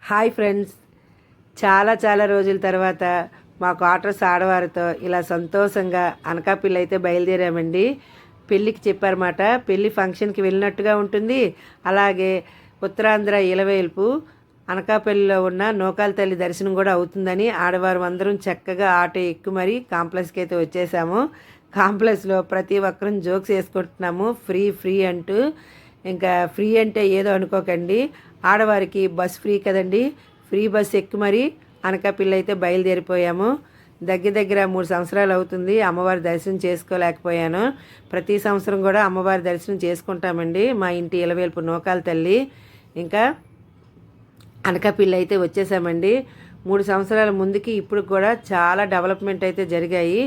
Hi friends, చాలా చాలా రోజుల తర్వాత మా క్వార్టర్స్ ఆడవారితో ఇలా సంతోషంగా అనకాపల్లి అయితే బయలుదేరామండి. పెళ్ళికి చెప్పారన్నమాట. పెళ్ళి ఫంక్షన్కి వెళ్ళినట్టుగా ఉంటుంది. అలాగే ఉత్తరాంధ్ర ఇలవేల్పు అనకాపల్లిలో ఉన్న నూకాల తల్లి దర్శనం కూడా అవుతుందని ఆడవారు అందరం చక్కగా ఆటో ఎక్కు మరి కాంప్లెక్స్కి అయితే వచ్చేసాము. కాంప్లెక్స్లో ప్రతి ఒక్కరం జోక్స్ వేసుకుంటున్నాము, ఫ్రీ ఫ్రీ అంటూ. ఇంకా ఫ్రీ అంటే ఏదో అనుకోకండి, ఆడవారికి బస్ ఫ్రీ కదండి. ఫ్రీ బస్ ఎక్కి మరి అనకాపల్లి అయితే బయలుదేరిపోయాము. దగ్గర దగ్గర 3 సంవత్సరాలు అవుతుంది అమ్మవారి దర్శనం చేసుకోలేకపోయాను. ప్రతి సంవత్సరం కూడా అమ్మవారి దర్శనం చేసుకుంటామండి. మా ఇంటి ఇలవేల్పు నూకాల తల్లి. ఇంకా అనకాపల్లి అయితే వచ్చేసామండి. 3 సంవత్సరాల ముందుకి ఇప్పుడు కూడా చాలా డెవలప్మెంట్ అయితే జరిగాయి.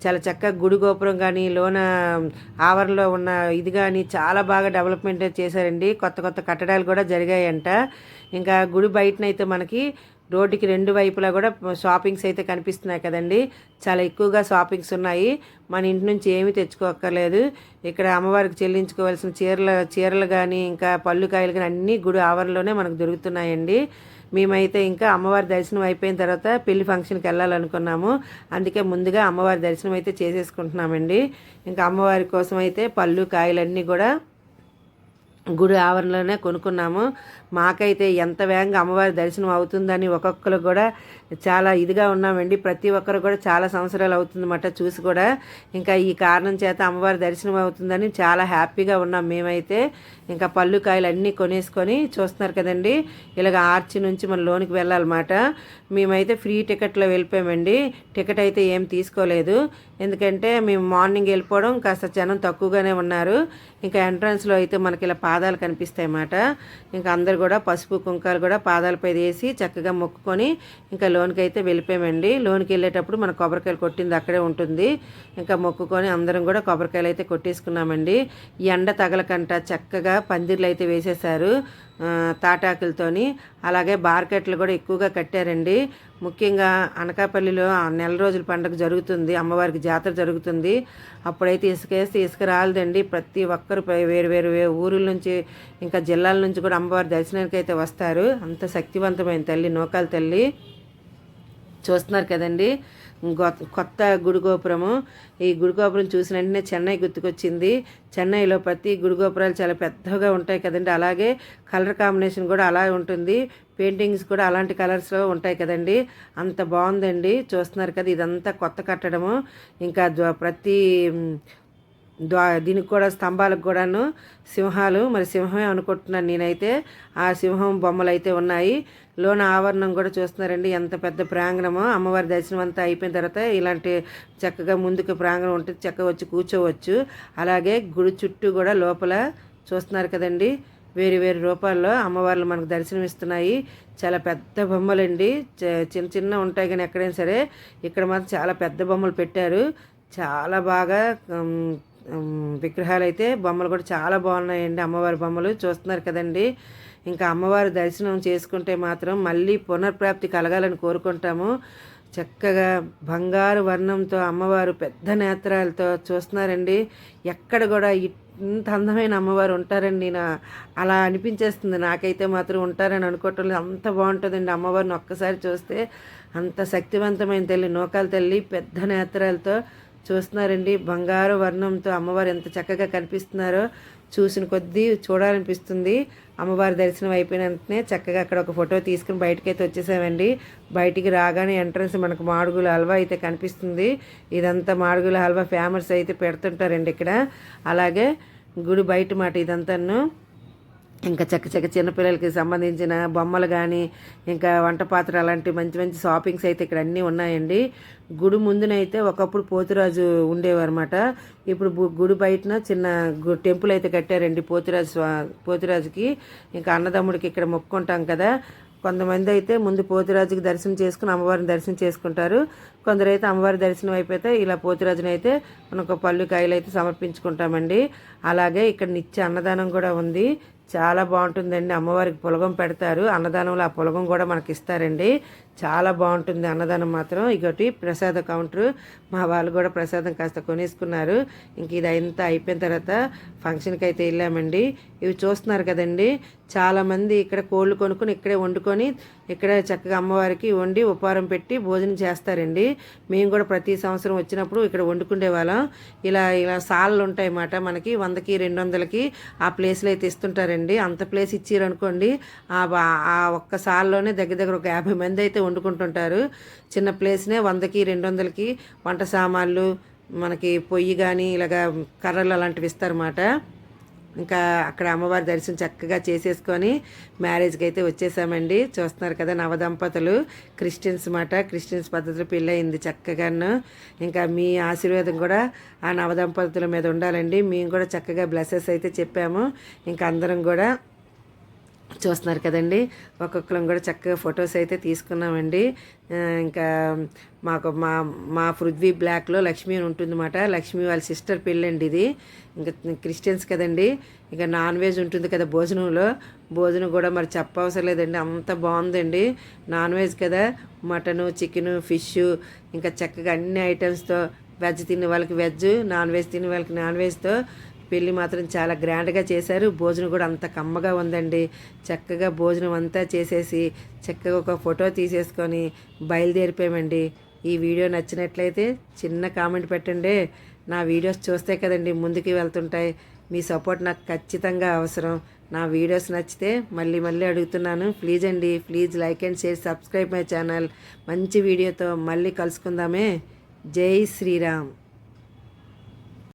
చాలా చక్కగా గుడి గోపురం కానీ లోన ఆవరణలో ఉన్న ఇది కానీ చాలా బాగా డెవలప్మెంట్ చేశారండి. కొత్త కొత్త కట్టడాలు కూడా జరిగాయంట. ఇంకా గుడి బయటనైతే మనకి రోడ్డుకి 2 వైపులా కూడా షాపింగ్స్ అయితే కనిపిస్తున్నాయి కదండి. చాలా ఎక్కువగా షాపింగ్స్ ఉన్నాయి. మన ఇంటి నుంచి ఏమీ తెచ్చుకోక్కర్లేదు. ఇక్కడ అమ్మవారికి చెల్లించుకోవాల్సిన చీరలు కానీ ఇంకా పళ్ళు కాయలు కానీ అన్నీ గుడి ఆవరణలోనే మనకు దొరుకుతున్నాయండి. మేమైతే ఇంకా అమ్మవారి దర్శనం అయిపోయిన తర్వాత పెళ్లి ఫంక్షన్కి వెళ్ళాలనుకున్నాము. అందుకే ముందుగా అమ్మవారి దర్శనం అయితే చేసేసుకుంటున్నామండి. ఇంకా అమ్మవారి కోసం అయితే పళ్ళు కాయలన్నీ కూడా గుడి ఆవరణలోనే కొనుక్కున్నాము. మాకైతే ఎంత వేగంగా అమ్మవారి దర్శనం అవుతుందని ఒక్కొక్కరు కూడా చాలా ఇదిగా ఉన్నామండి. ప్రతి ఒక్కరు కూడా చాలా సంవత్సరాలు అవుతుందన్నమాట చూసి కూడా. ఇంకా ఈ కారణం చేత అమ్మవారి దర్శనం అవుతుందని చాలా హ్యాపీగా ఉన్నాం మేమైతే. ఇంకా పళ్ళు కాయలు అన్నీ కొనేసుకొని చూస్తున్నారు కదండి. ఇలాగ ఆర్చి నుంచి మన లోనికి వెళ్ళాలన్నమాట. మేమైతే ఫ్రీ టికెట్లో వెళ్ళిపోయామండి. టికెట్ అయితే ఏం తీసుకోలేదు, ఎందుకంటే మేము మార్నింగ్ వెళ్ళిపోవడం కాస్త జనం తక్కువగానే ఉన్నారు. ఇంకా ఎంట్రన్స్లో అయితే మనకి ఇలా పాదాలు కనిపిస్తాయి అన్నమాట. ఇంకా అందరు కూడా పసుపు కుంకాలు కూడా పాదాలపై వేసి చక్కగా మొక్కుకొని ఇంకా లోనికి అయితే వెళ్ళిపోయామండి. లోనికి వెళ్ళేటప్పుడు మన కొబ్బరికాయలు కొట్టింది అక్కడే ఉంటుంది. ఇంకా మొక్కుకొని అందరం కూడా కొబ్బరికాయలు అయితే కొట్టేసుకున్నామండి. ఎండ తగలకంట చక్కగా పందిర్లు అయితే వేసేసారు తాటాకులతోని. అలాగే బార్కెట్లు కూడా ఎక్కువగా కట్టారండి. ముఖ్యంగా అనకాపల్లిలో 4 రోజుల పండుగ జరుగుతుంది, అమ్మవారికి జాతర జరుగుతుంది. అప్పుడైతే ఇసుక వేస్తే ఇసుక రాలేదండి. ప్రతి ఒక్కరు వేరు వేరు ఊరుల నుంచి ఇంకా జిల్లాల నుంచి కూడా అమ్మవారి దర్శనానికి అయితే వస్తారు. అంత శక్తివంతమైన తల్లి నూకాల తల్లి. చూస్తున్నారు కదండి కొత్త గుడి గోపురము. ఈ గుడి గోపురం చూసిన వెంటనే చెన్నై గుర్తుకొచ్చింది. చెన్నైలో ప్రతి గుడి గోపురాలు చాలా పెద్దగా ఉంటాయి కదండి. అలాగే కలర్ కాంబినేషన్ కూడా అలాగే ఉంటుంది. పెయింటింగ్స్ కూడా అలాంటి కలర్స్లో ఉంటాయి కదండి. అంత బాగుందండి. చూస్తున్నారు కదా, ఇదంతా కొత్త కట్టడము. ఇంకా ప్రతి దీనికి కూడా స్తంభాలకు కూడాను సింహాలు, మరి సింహమే అనుకుంటున్నాను నేనైతే. ఆ సింహం బొమ్మలు అయితే ఉన్నాయి. లోన ఆవరణం కూడా చూస్తున్నారండి, ఎంత పెద్ద ప్రాంగణమో. అమ్మవారి దర్శనం అంతా అయిపోయిన తర్వాత ఇలాంటి చక్కగా ముందుకు ప్రాంగణం ఉంటుంది, చక్కగా వచ్చి కూర్చోవచ్చు. అలాగే గుడి చుట్టూ కూడా లోపల చూస్తున్నారు కదండి, వేరు వేరు రూపాల్లో అమ్మవార్లు మనకు దర్శనం ఇస్తున్నాయి. చాలా పెద్ద బొమ్మలండి. చిన్న చిన్న ఉంటాయి కానీ ఎక్కడైనా సరే, ఇక్కడ మాత్రం చాలా పెద్ద బొమ్మలు పెట్టారు. చాలా బాగా విగ్రహాలు అయితే బొమ్మలు కూడా చాలా బాగున్నాయండి. అమ్మవారి బొమ్మలు చూస్తున్నారు కదండి. ఇంకా అమ్మవారి దర్శనం చేసుకుంటే మాత్రం మళ్ళీ పునర్ప్రాప్తి కలగాలని కోరుకుంటాము. చక్కగా బంగారు వర్ణంతో అమ్మవారు పెద్ద నేత్రాలతో చూస్తున్నారండి. ఎక్కడ కూడా ఇంత అందమైన అమ్మవారు ఉంటారండి. అలా అనిపించేస్తుంది నాకైతే. మాత్రం ఉంటారని అనుకోవటం లేదు, అంత బాగుంటుందండి. అమ్మవారిని ఒక్కసారి చూస్తే అంత శక్తివంతమైన తల్లి నూకాల తల్లి పెద్ద నేత్రాలతో చూస్తున్నారండి. బంగారు వర్ణంతో అమ్మవారు ఎంత చక్కగా కనిపిస్తున్నారో చూసిన కొద్దీ చూడాలనిపిస్తుంది. అమ్మవారి దర్శనం అయిపోయిన వెంటనే చక్కగా అక్కడ ఒక ఫోటో తీసుకుని బయటకైతే వచ్చేసామండి. బయటికి రాగానే ఎంట్రన్స్ మనకు మాడుగుల హల్వా అయితే కనిపిస్తుంది. ఇదంతా మాడుగుల హల్వా ఫేమస్ అయితే పెడుతుంటారండి ఇక్కడ. అలాగే గుడి బయట మాట ఇదంతాను. ఇంకా చక్క చిన్నపిల్లలకి సంబంధించిన బొమ్మలు కానీ ఇంకా వంట పాత్ర అలాంటి మంచి మంచి షాపింగ్స్ అయితే ఇక్కడ అన్నీ ఉన్నాయండి. గుడి ముందునైతే ఒకప్పుడు పోతురాజు ఉండేవారన్నమాట. ఇప్పుడు గుడి బయటన చిన్న టెంపుల్ అయితే కట్టారండి పోతురాజుకి. ఇంకా అన్నదమ్ముడికి ఇక్కడ మొక్కుంటాం కదా. కొంతమంది అయితే ముందు పోతురాజుకి దర్శనం చేసుకుని అమ్మవారిని దర్శనం చేసుకుంటారు. కొందరైతే అమ్మవారి దర్శనం అయిపోతే ఇలా పోతురాజుని అయితే మనకు పళ్ళు కాయలు అయితే సమర్పించుకుంటామండి. అలాగే ఇక్కడ నిత్య అన్నదానం కూడా ఉంది. చాలా బాగుంటుందండి. అమ్మవారికి పులగం పెడతారు అన్నదానంలో, ఆ పులగం కూడా మనకి ఇస్తారండి. చాలా బాగుంటుంది అన్నదానం మాత్రం. ఇగోటి ప్రసాద కౌంటరు, మా వాళ్ళు కూడా ప్రసాదం కాస్త కొనేసుకున్నారు. ఇంక ఇదంతా అయిపోయిన తర్వాత ఫంక్షన్కి అయితే వెళ్ళామండి. ఇవి చూస్తున్నారు కదండి, చాలామంది ఇక్కడ కోళ్ళు కొనుక్కొని ఇక్కడే వండుకొని ఇక్కడే చక్కగా అమ్మవారికి వండి ఉపహారం పెట్టి భోజనం చేస్తారండి. మేము కూడా ప్రతి సంవత్సరం వచ్చినప్పుడు ఇక్కడ వండుకునే వాళ్ళం. ఇలా ఇలా సాళ్ళు ఉంటాయి అన్నమాట, మనకి 100కి 200కి ఆ ప్లేస్లో అయితే ఇస్తుంటారండి. అంత ప్లేస్ ఇచ్చిరనుకోండి, ఆ ఒక్క సాల్లోనే దగ్గర దగ్గర ఒక 50 మంది అయితే వండుకుంటుంటారు. చిన్న ప్లేస్నే 100కి 200కి వంట సామాన్లు, మనకి పొయ్యి కానీ ఇలాగ కర్రలు అలాంటివి ఇస్తారన్నమాట. ఇంకా అక్కడ అమ్మవారి దర్శనం చక్కగా చేసేసుకొని మ్యారేజ్కి అయితే వచ్చేసామండి. చూస్తున్నారు కదా, నవదంపతులు క్రిస్టియన్స్ మాట, క్రిస్టియన్స్ పద్ధతిలో పెళ్ళి అయింది చక్కగాను. ఇంకా మీ ఆశీర్వాదం కూడా ఆ నవదంపతుల మీద ఉండాలండి. మేము కూడా చక్కగా బ్లెస్సెస్ అయితే చెప్పాము. ఇంకా అందరం కూడా చూస్తున్నారు కదండి, ఒక్కొక్కరం కూడా చక్కగా ఫొటోస్ అయితే తీసుకున్నామండి. ఇంకా మాకు మా పృథ్వీ బ్లాక్లో లక్ష్మి అని ఉంటుందన్నమాట. లక్ష్మి వాళ్ళ సిస్టర్ పెళ్ళండి ఇది. ఇంకా క్రిస్టియన్స్ కదండి, ఇంకా నాన్ వెజ్ ఉంటుంది కదా భోజనంలో, భోజనం కూడా మరి చెప్పవసరం లేదండి, అంత బాగుందండి. నాన్ వెజ్ కదా, మటను, చికెను, ఫిష్, ఇంకా చక్కగా అన్ని ఐటమ్స్తో, వెజ్ తినే వాళ్ళకి వెజ్, నాన్ వెజ్ తినే వాళ్ళకి నాన్ వెజ్తో పెళ్ళి మాత్రం చాలా గ్రాండ్గా చేశారు. భోజనం కూడా అంత కమ్మగా ఉందండి. చక్కగా భోజనం అంతా చేసేసి చక్కగా ఒక ఫోటో తీసేసుకొని బయలుదేరిపోయామండి. ఈ వీడియో నచ్చినట్లయితే చిన్న కామెంట్ పెట్టండి. నా వీడియోస్ చూస్తే కదండి ముందుకు వెళ్తుంటాయి. మీ సపోర్ట్ నాకు ఖచ్చితంగా అవసరం. నా వీడియోస్ నచ్చితే మళ్ళీ మళ్ళీ అడుగుతున్నాను, ప్లీజ్ అండి, please like and share, subscribe my channel. మంచి వీడియోతో మళ్ళీ కలుసుకుందామే. జై శ్రీరామ్.